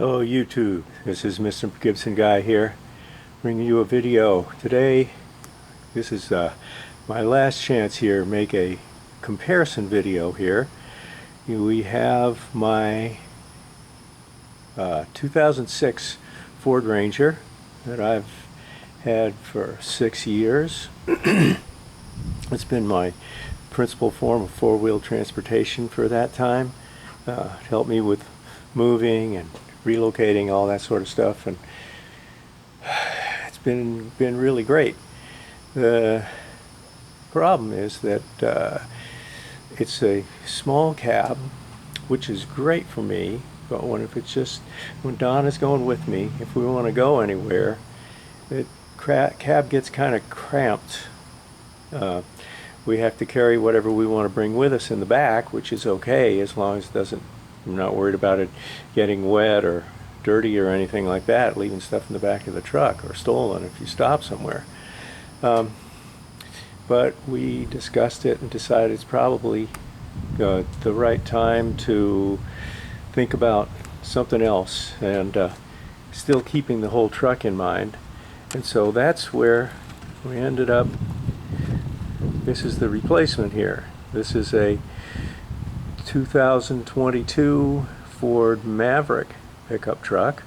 Hello YouTube, this is Mr. Gibson Guy here, bringing you a video. Today, this is my last chance here to make a comparison video here. We have my 2006 Ford Ranger that I've had for 6 years. It's been my principal form of four-wheel transportation for that time. It helped me with moving and relocating, all that sort of stuff, and it's been really great. The problem is that it's a small cab, which is great for me, but when Don is going with me, if we want to go anywhere, the cab gets kind of cramped. We have to carry whatever we want to bring with us in the back, which is okay as long as it doesn't, I'm not worried about it getting wet or dirty or anything like that, leaving stuff in the back of the truck or stolen if you stop somewhere. But we discussed it and decided it's probably the right time to think about something else and still keeping the whole truck in mind. And so that's where we ended up. This is the replacement here. This is a 2022 Ford Maverick pickup truck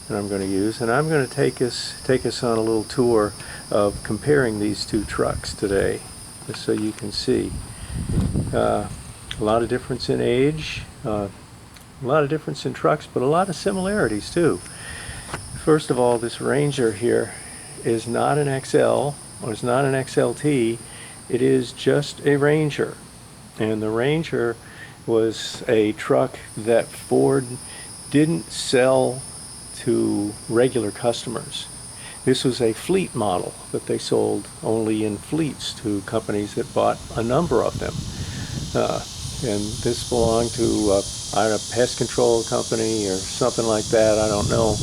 that I'm going to use, and I'm going to take us on a little tour of comparing these two trucks today, just so you can see a lot of difference in age, a lot of difference in trucks, but a lot of similarities too. First of all, this Ranger here is not an XL or it's not an XLT. It is just a Ranger. And the Ranger was a truck that Ford didn't sell to regular customers. This was a fleet model that they sold only in fleets to companies that bought a number of them. And this belonged to I don't know, a pest control company or something like that. I don't know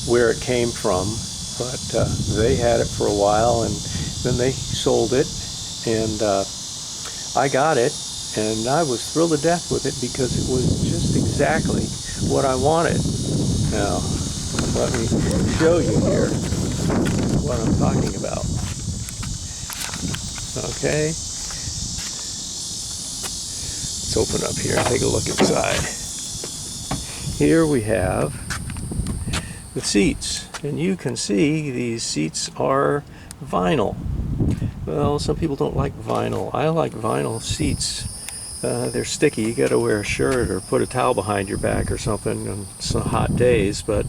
where it came from, but they had it for a while, and then they sold it, and I got it, and I was thrilled to death with it because it was just exactly what I wanted. Now, let me show you here what I'm talking about. Okay, let's open up here and take a look inside. Here we have the seats, and you can see these seats are vinyl. Well, some people don't like vinyl. I like vinyl seats. They're sticky. You got to wear a shirt or put a towel behind your back or something on some hot days, but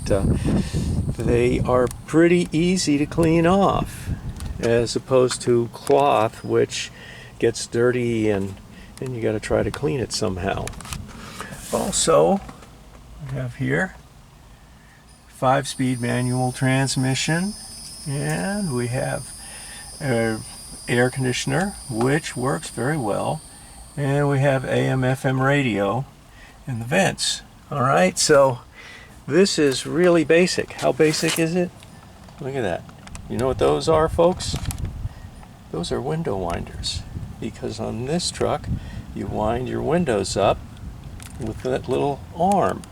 they are pretty easy to clean off, as opposed to cloth, which gets dirty and you got to try to clean it somehow. Also, we have here 5-speed manual transmission, and we have an air conditioner, which works very well, and we have AM/FM radio in the vents. Alright, so this is really basic. How basic is it? Look at that. You know what those are, folks? Those are window winders, because on this truck you wind your windows up with that little arm,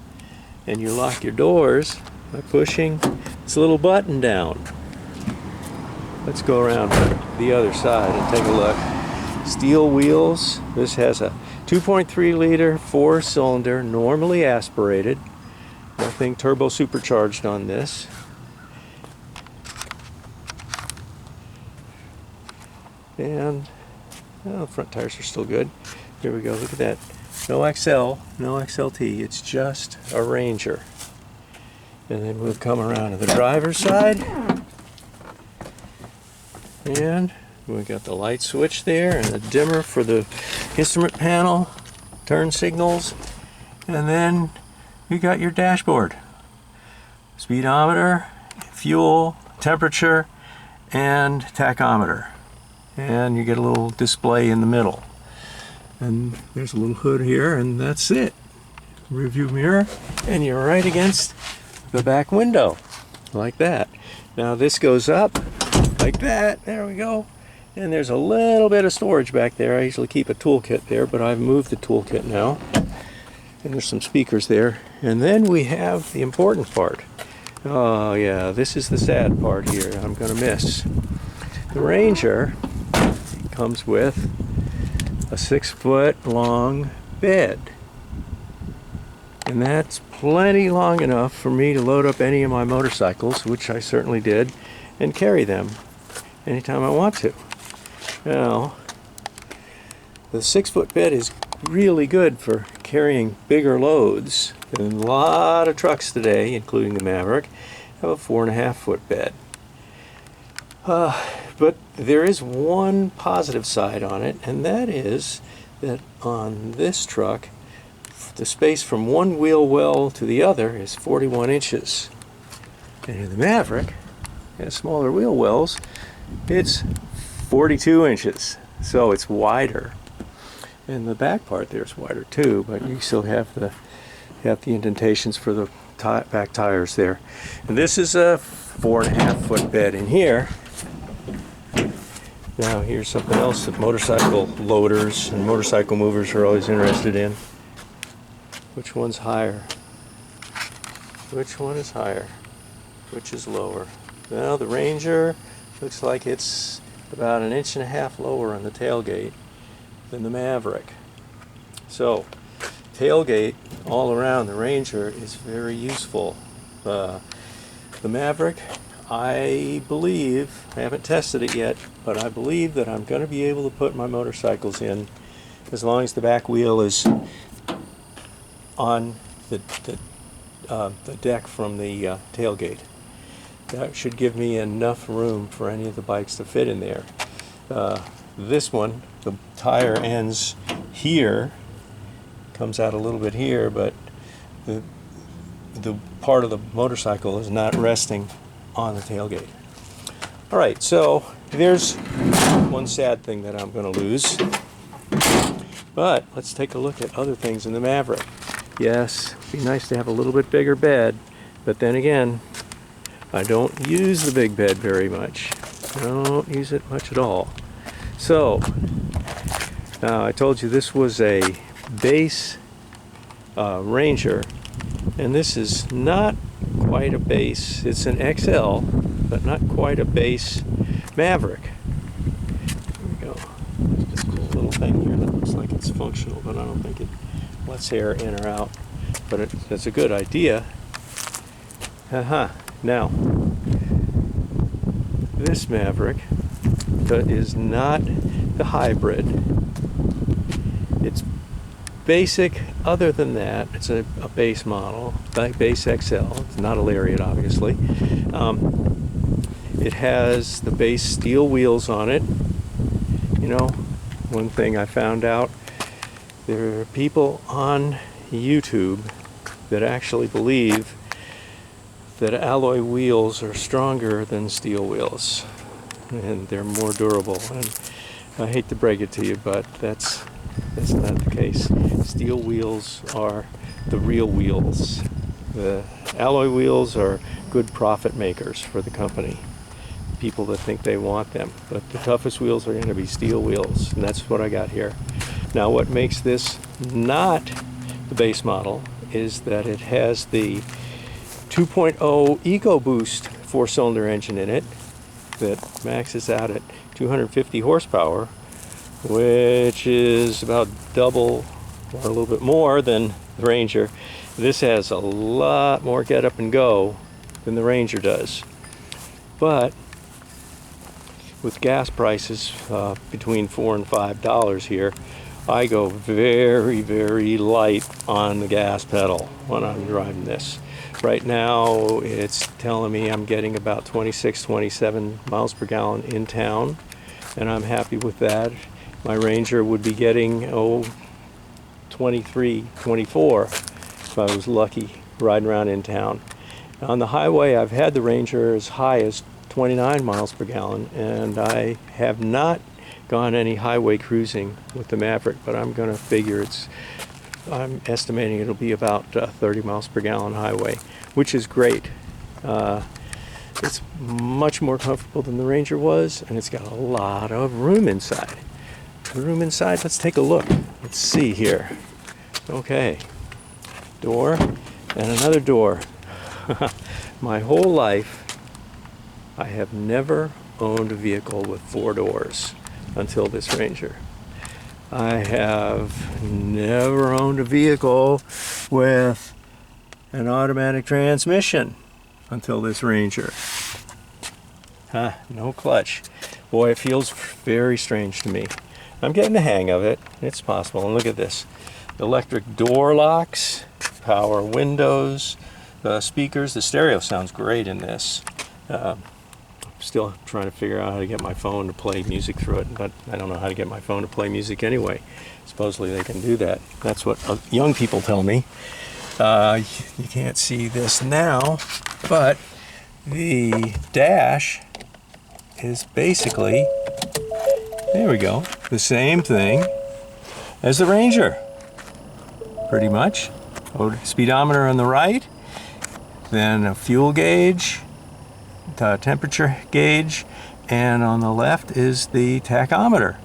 and you lock your doors by pushing this little button down. Let's go around to the other side and take a look. Steel wheels. This has a 2.3 liter 4-cylinder, normally aspirated. Nothing turbo supercharged on this. And the front tires are still good. Here we go. Look at that. No XL, no XLT. It's just a Ranger. And then we'll come around to the driver's side. And we got the light switch there and a dimmer for the instrument panel, turn signals, and then you got your dashboard. Speedometer, fuel, temperature, and tachometer. And you get a little display in the middle. And there's a little hood here, and that's it. Rearview mirror, and you're right against the back window, like that. Now this goes up like that. There we go. And there's a little bit of storage back there. I usually keep a toolkit there, but I've moved the toolkit now. And there's some speakers there And then we have the important part. Oh yeah, this is the sad part here I'm going to miss. The Ranger comes with a 6-foot long bed. And that's plenty long enough for me to load up any of my motorcycles, which I certainly did, and carry them anytime I want to. Now, the 6-foot bed is really good for carrying bigger loads. And a lot of trucks today, including the Maverick, have a 4.5-foot bed. But there is one positive side on it, and that is that on this truck, the space from one wheel well to the other is 41 inches. And in the Maverick, has smaller wheel wells, it's 42 inches. So it's wider. And the back part there is wider too, but you still have the indentations for the back tires there. And this is a 4.5-foot bed in here. Now here's something else that motorcycle loaders and motorcycle movers are always interested in. Which one's higher? Which one is higher? Which is lower? Well, the Ranger looks like it's about 1.5 inches lower on the tailgate than the Maverick. So, tailgate all around the Ranger is very useful. The Maverick, I believe, I haven't tested it yet, but I believe that I'm going to be able to put my motorcycles in as long as the back wheel is on the deck from the tailgate. That should give me enough room for any of the bikes to fit in there. This one, the tire ends here, comes out a little bit here, but the part of the motorcycle is not resting on the tailgate. All right, so there's one sad thing that I'm going to lose. But let's take a look at other things in the Maverick. Yes, it'd be nice to have a little bit bigger bed, but then again, I don't use the big bed very much. I don't use it much at all. So, now I told you this was a base Ranger, and this is not quite a base. It's an XL, but not quite a base Maverick. Here we go. There's this cool little thing here that looks like it's functional, but I don't think it lets air in or out. But it's a good idea. Now, this Maverick is not the hybrid. It's basic. Other than that, it's a base model, base XL. It's not a Lariat, obviously. It has the base steel wheels on it. You know, one thing I found out, there are people on YouTube that actually believe that alloy wheels are stronger than steel wheels and they're more durable. And I hate to break it to you, but that's not the case. Steel wheels are the real wheels. The alloy wheels are good profit makers for the company, people that think they want them. But the toughest wheels are going to be steel wheels, and that's what I got here. Now, what makes this not the base model is that it has the 2.0 EcoBoost 4-cylinder engine in it that maxes out at 250 horsepower, which is about double or a little bit more than the Ranger. This has a lot more get up and go than the Ranger does. But with gas prices between $4 and $5 here, I go very, very light on the gas pedal when I'm driving this. Right now, it's telling me I'm getting about 26, 27 miles per gallon in town, and I'm happy with that. My Ranger would be getting, 23, 24 if I was lucky riding around in town. On the highway, I've had the Ranger as high as 29 miles per gallon, and I have not gone any highway cruising with the Maverick, but I'm going to figure I'm estimating it'll be about 30 miles per gallon highway, which is great. It's much more comfortable than the Ranger was, and it's got a lot of room inside. The room inside, let's take a look. Let's see here. Okay, door, And another door. My whole life, I have never owned a vehicle with 4 doors until this Ranger. I have never owned a vehicle with an automatic transmission until this Ranger. No clutch. Boy, it feels very strange to me. I'm getting the hang of it. It's possible. And look at this. Electric door locks, power windows, speakers. The stereo sounds great in this. Still trying to figure out how to get my phone to play music through it, but I don't know how to get my phone to play music anyway. Supposedly they can do that. That's what young people tell me. You can't see this now, but the dash is basically, there we go, the same thing as the Ranger, pretty much. Speedometer on the right, then a fuel gauge, temperature gauge, and on the left is the tachometer.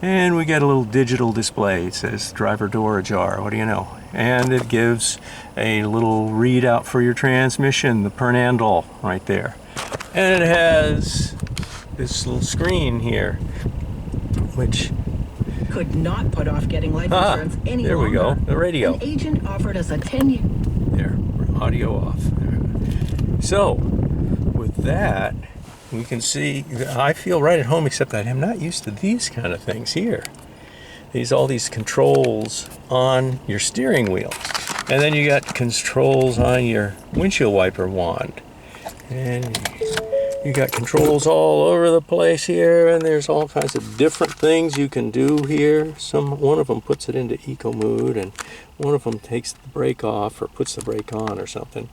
And we get a little digital display. It says driver door ajar, what do you know? And it gives a little readout for your transmission, the pernandle right there. And it has this little screen here, which could not put off getting life insurance any there we longer. go, the radio. An agent offered us a 10-year... There, audio off. There. So, with that, we can see, I feel right at home, except that I'm not used to these kind of things here. All these controls on your steering wheel. And then you got controls on your windshield wiper wand. And you got controls all over the place here, and there's all kinds of different things you can do here. One of them puts it into eco mood, and one of them takes the brake off or puts the brake on or something.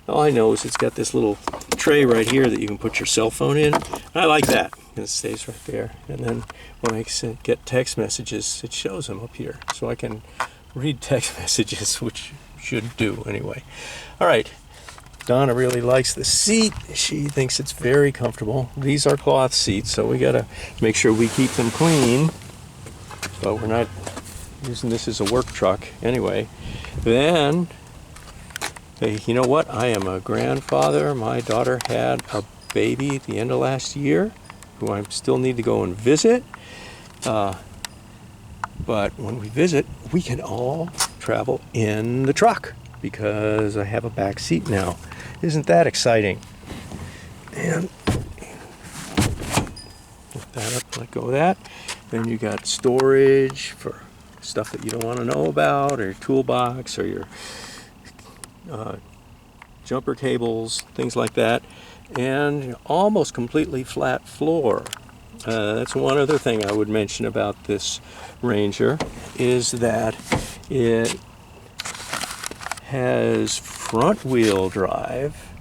All I know is it's got this little tray right here that you can put your cell phone in. I like that. It stays right there. And then when I get text messages, it shows them up here. So I can read text messages, which should do anyway. All right. Donna really likes the seat. She thinks it's very comfortable. These are cloth seats, so we gotta make sure we keep them clean. But we're not using this as a work truck anyway. Then, hey, you know what? I am a grandfather. My daughter had a baby at the end of last year, who I still need to go and visit. But when we visit, we can all travel in the truck because I have a back seat now. Isn't that exciting? And lift that up, let go of that. Then you got storage for stuff that you don't want to know about, or your toolbox, or your jumper cables, things like that. And almost completely flat floor. That's one other thing I would mention about this Ranger, is that it has front wheel drive,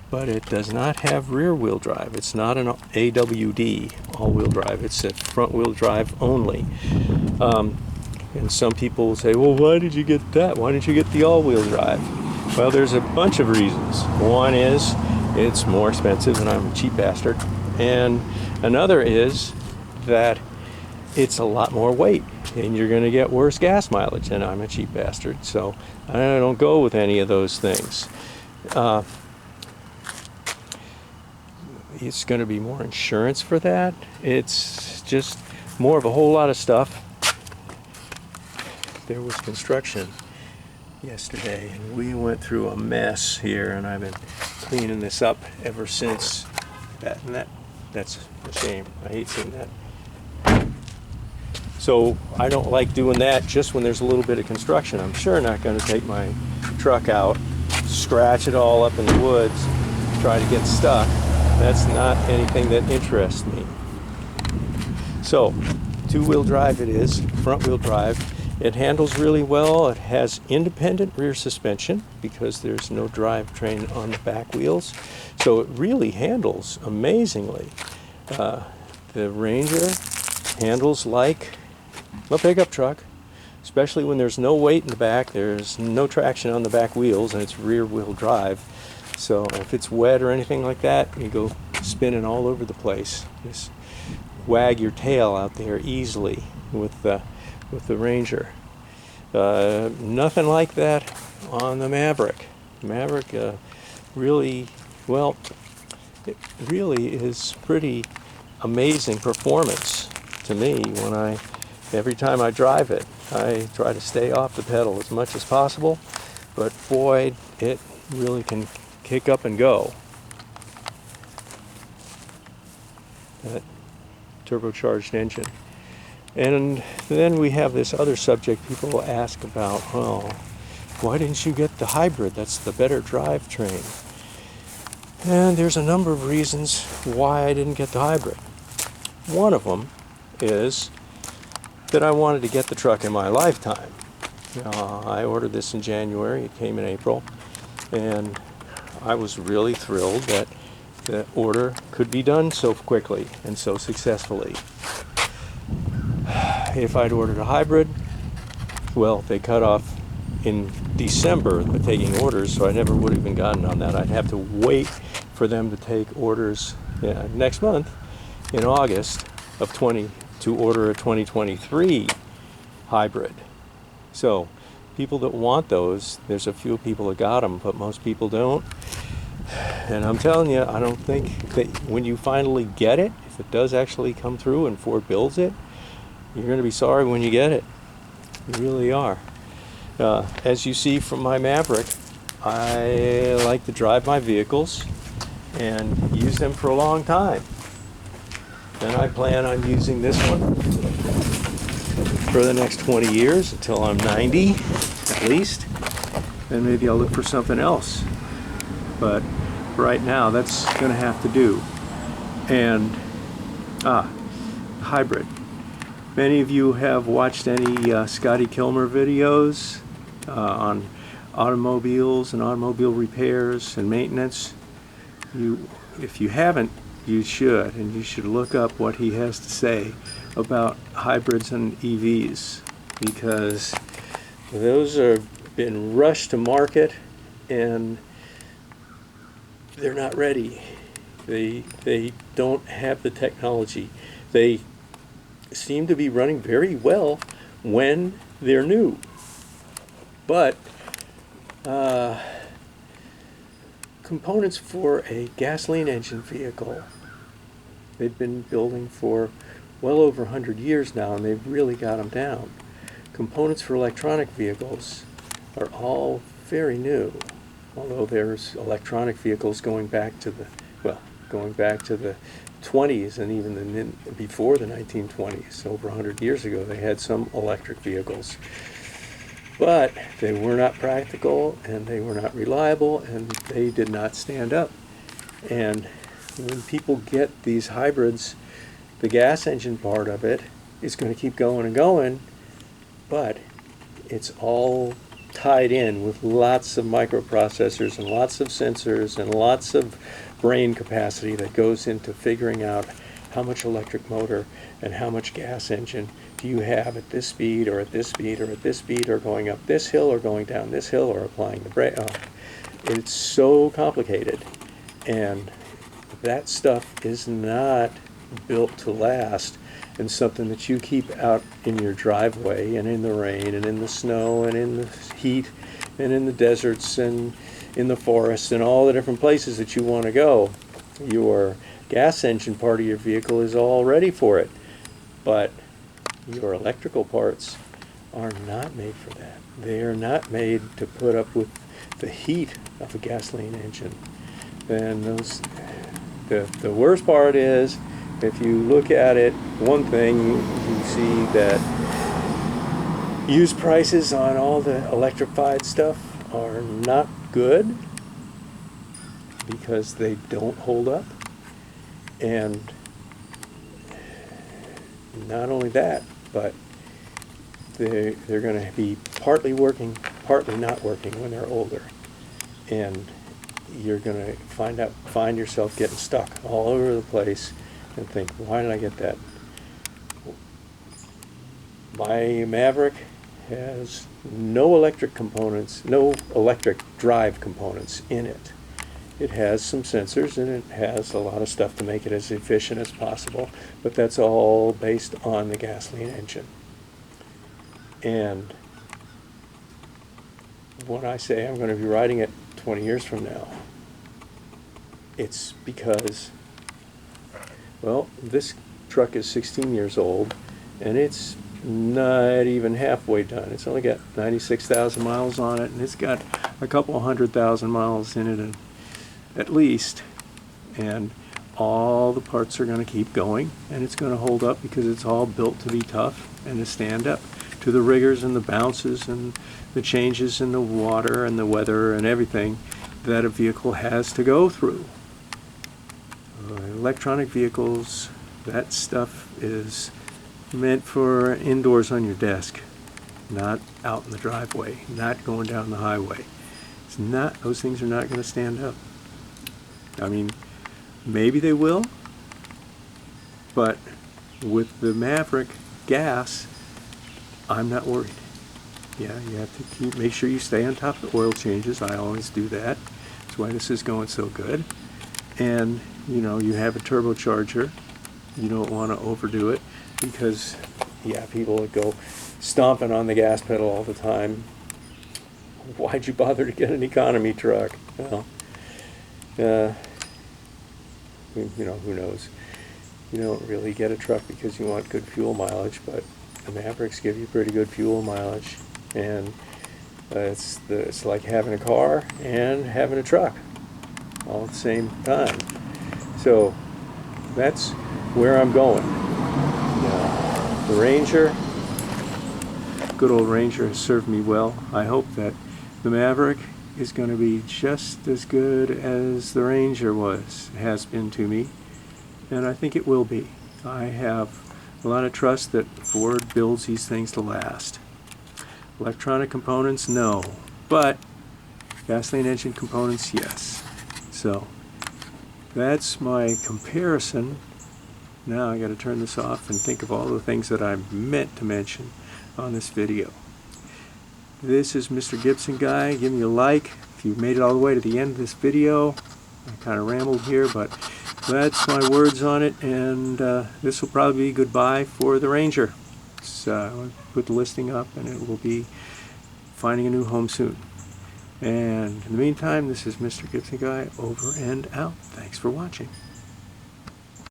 but it does not have rear wheel drive. It's not an AWD, all wheel drive. It's a front wheel drive only. And some people will say, well, why did you get that? Why didn't you get the all wheel drive? Well, there's a bunch of reasons. One is it's more expensive and I'm a cheap bastard. And another is that it's a lot more weight and you're going to get worse gas mileage, and I'm a cheap bastard, so I don't go with any of those things. It's going to be more insurance for that. It's just more of a whole lot of stuff. There was construction yesterday and we went through a mess here, and I've been cleaning this up ever since that, and that's a shame. I hate seeing that. So I don't like doing that just when there's a little bit of construction. I'm sure not going to take my truck out, scratch it all up in the woods, try to get stuck. That's not anything that interests me. So, two-wheel drive it is, front-wheel drive. It handles really well. It has independent rear suspension because there's no drivetrain on the back wheels. So it really handles amazingly. The Ranger handles like a pickup truck, especially when there's no weight in the back, there's no traction on the back wheels, and it's rear-wheel drive. So if it's wet or anything like that, you go spinning all over the place. Just wag your tail out there easily with the Ranger. Nothing like that on the Maverick. Maverick really, well, it really is pretty amazing performance to me. Every time I drive it, I try to stay off the pedal as much as possible, but boy, it really can kick up and go. That turbocharged engine. And then we have this other subject people ask about, well, why didn't you get the hybrid? That's the better drivetrain. And there's a number of reasons why I didn't get the hybrid. One of them is that I wanted to get the truck in my lifetime. I ordered this in January, it came in April, and I was really thrilled that the order could be done so quickly and so successfully. If I'd ordered a hybrid, well, they cut off in December the taking orders, so I never would have even gotten on that. I'd have to wait for them to take orders next month in August of to order a 2023 hybrid. So people that want those, there's a few people that got them, but most people don't. And I'm telling you, I don't think that when you finally get it, if it does actually come through and Ford builds it, you're going to be sorry when you get it. You really are. As you see from my Maverick, I like to drive my vehicles and use them for a long time. And I plan on using this one for the next 20 years until I'm 90 at least. And maybe I'll look for something else. But right now, that's going to have to do. And hybrid. Many of you have watched any Scotty Kilmer videos on automobiles and automobile repairs and maintenance. If you haven't, you should, and you should look up what he has to say about hybrids and EVs, because those have been rushed to market and they're not ready. They don't have the technology. They seem to be running very well when they're new, but components for a gasoline engine vehicle, they've been building for well over 100 years now, and they've really got them down. Components for electronic vehicles are all very new, although there's electronic vehicles going back to the 20s and even before the 1920s. Over 100 years ago, they had some electric vehicles. But they were not practical, and they were not reliable, and they did not stand up. And when people get these hybrids, the gas engine part of it is going to keep going and going, but it's all tied in with lots of microprocessors and lots of sensors and lots of brain capacity that goes into figuring out how much electric motor and how much gas engine do you have at this speed or at this speed or at this speed, or going up this hill or going down this hill or applying the brake. It's so complicated, and that stuff is not built to last, and something that you keep out in your driveway and in the rain and in the snow and in the heat and in the deserts and in the forests and all the different places that you want to go. Your gas engine part of your vehicle is all ready for it, but your electrical parts are not made for that. They are not made to put up with the heat of a gasoline engine. And the worst part is, if you look at it, one thing, you see that used prices on all the electrified stuff are not good because they don't hold up. And not only that, but they're going to be partly working, partly not working when they're older. And you're going to find yourself getting stuck all over the place and think, why did I get that? My Maverick has no electric components, no electric drive components in it. It has some sensors, and it has a lot of stuff to make it as efficient as possible, but that's all based on the gasoline engine. And when I say I'm going to be riding it 20 years from now, it's because, well, this truck is 16 years old, and it's not even halfway done. It's only got 96,000 miles on it, and it's got a couple 100,000 miles in it at least, and all the parts are going to keep going, and it's going to hold up because it's all built to be tough and to stand up to the rigors and the bounces and the changes in the water and the weather and everything that a vehicle has to go through. Electronic vehicles, that stuff is meant for indoors on your desk, not out in the driveway, not going down the highway. It's not, those things are not going to stand up. I mean, maybe they will, but with the Maverick gas, I'm not worried. Yeah, you have to make sure you stay on top of the oil changes. I always do that. That's why this is going so good. And you know, you have a turbocharger. You don't want to overdo it because, yeah, people that go stomping on the gas pedal all the time. Why'd you bother to get an economy truck? Well, you know, who knows? You don't really get a truck because you want good fuel mileage, but the Mavericks give you pretty good fuel mileage, and it's like having a car and having a truck all at the same time. So that's where I'm going. The Ranger, good old Ranger, has served me well. I hope that the Maverick is going to be just as good as the Ranger has been to me, and I think it will be. I have a lot of trust that Ford builds these things to last. Electronic components, no, but gasoline engine components, yes. So that's my comparison. Now I got to turn this off and think of all the things that I meant to mention on this video. This is Mr. Gibson Guy. Give me a like if you've made it all the way to the end of this video. I kind of rambled here, but that's my words on it, and this will probably be goodbye for the Ranger. So I'll put the listing up, and it will be finding a new home soon. And in the meantime, this is Mr. Gibson Guy, over and out. Thanks for watching.